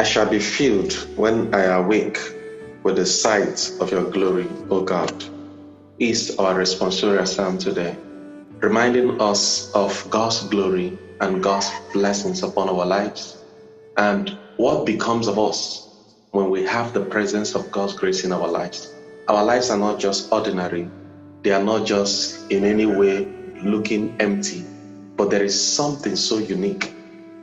shall be filled when I awake with the sight of your glory, O God, is our responsorial psalm today, reminding us of God's glory and God's blessings upon our lives, and what becomes of us when we have the presence of God's grace in our lives. Our lives are not just ordinary. They are not just in any way looking empty, but there is something so unique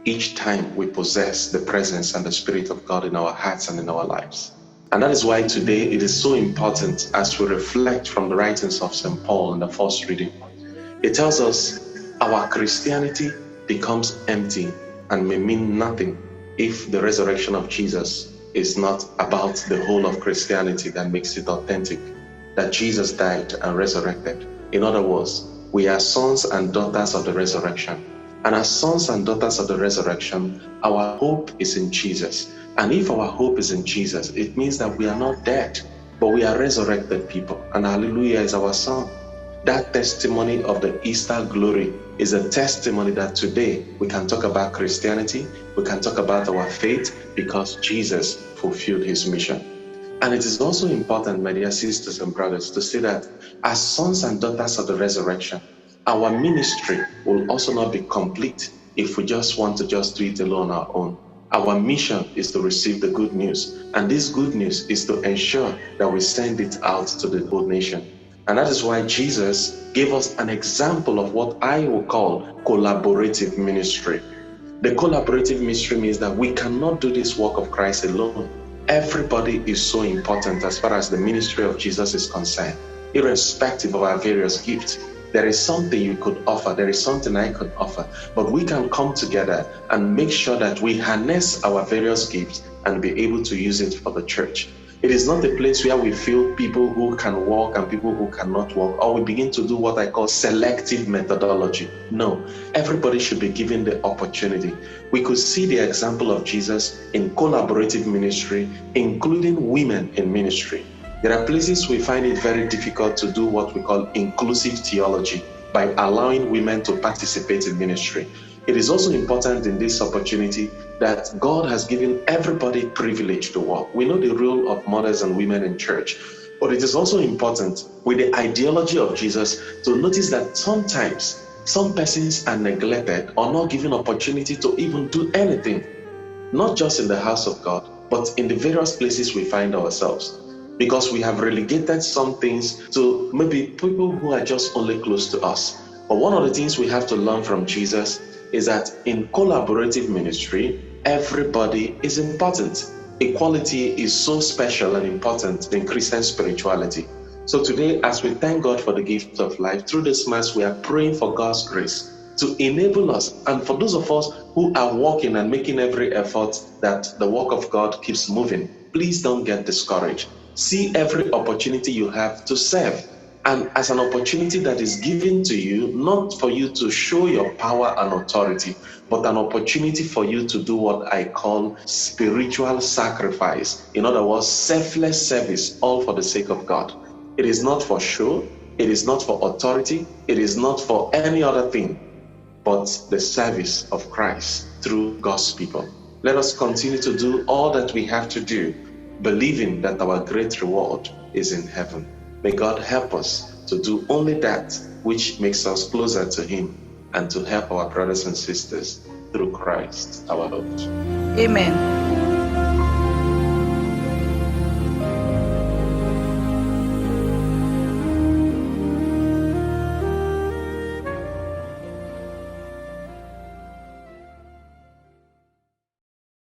each time we possess the presence and the Spirit of God in our hearts and in our lives. And that is why today it is so important as we reflect from the writings of St. Paul in the first reading. It tells us our Christianity becomes empty and may mean nothing if the resurrection of Jesus is not about the whole of Christianity that makes it authentic, that Jesus died and resurrected. In other words, we are sons and daughters of the resurrection. And as sons and daughters of the resurrection, our hope is in Jesus. And if our hope is in Jesus, it means that we are not dead, but we are resurrected people. And hallelujah is our song. That testimony of the Easter glory is a testimony that today we can talk about Christianity, we can talk about our faith, because Jesus fulfilled his mission. And it is also important, my dear sisters and brothers, to say that as sons and daughters of the resurrection, our ministry will also not be complete if we just want to just do it alone on our own. Our mission is to receive the good news, and this good news is to ensure that we send it out to the whole nation. And that is why Jesus gave us an example of what I will call collaborative ministry. The collaborative ministry means that we cannot do this work of Christ alone. Everybody is so important as far as the ministry of Jesus is concerned, irrespective of our various gifts. There is something you could offer, there is something I could offer, but we can come together and make sure that we harness our various gifts and be able to use it for the church. It is not a place where we feel people who can walk and people who cannot walk, or we begin to do what I call selective methodology. No, everybody should be given the opportunity. We could see the example of Jesus in collaborative ministry, including women in ministry. There are places we find it very difficult to do what we call inclusive theology by allowing women to participate in ministry. It is also important in this opportunity that God has given everybody privilege to work. We know the role of mothers and women in church, but it is also important with the ideology of Jesus to notice that sometimes some persons are neglected or not given opportunity to even do anything, not just in the house of God, but in the various places we find ourselves. Because we have relegated some things to maybe people who are just only close to us. But one of the things we have to learn from Jesus is that in collaborative ministry, everybody is important. Equality is so special and important in Christian spirituality. So today, as we thank God for the gift of life, through this Mass, we are praying for God's grace to enable us. And for those of us who are working and making every effort that the work of God keeps moving, please don't get discouraged. See every opportunity you have to serve, and as an opportunity that is given to you, not for you to show your power and authority, but an opportunity for you to do what I call spiritual sacrifice. In other words, selfless service, all for the sake of God. It is not for show, it is not for authority, it is not for any other thing, but the service of Christ through God's people. Let us continue to do all that we have to do, believing that our great reward is in heaven. May God help us to do only that which makes us closer to him and to help our brothers and sisters through Christ our Lord. Amen.